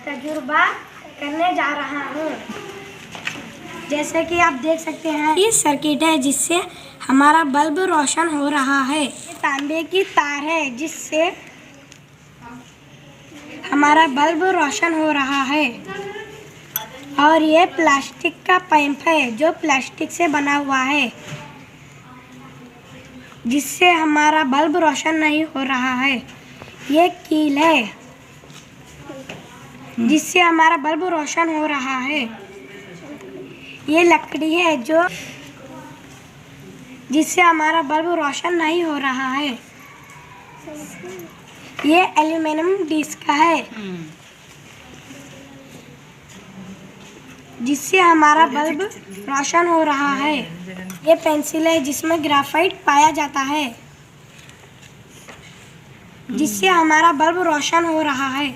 तजुर्बा करने जा रहा हूँ। जैसे कि आप देख सकते हैं, ये सर्किट है जिससे हमारा बल्ब रोशन हो रहा है। ये तांबे की तार है जिससे हमारा बल्ब रोशन हो रहा है। और ये प्लास्टिक का पाइप है जो प्लास्टिक से बना हुआ है, जिससे हमारा बल्ब रोशन नहीं हो रहा है। ये कील है जिससे हमारा बल्ब रोशन हो रहा है। ये लकड़ी है जो जिससे हमारा बल्ब रोशन नहीं हो रहा है। ये एल्यूमिनियम डिस्क है जिससे हमारा बल्ब रोशन हो रहा है। ये पेंसिल है जिसमें ग्रेफाइट पाया जाता है, जिससे हमारा बल्ब रोशन हो रहा है।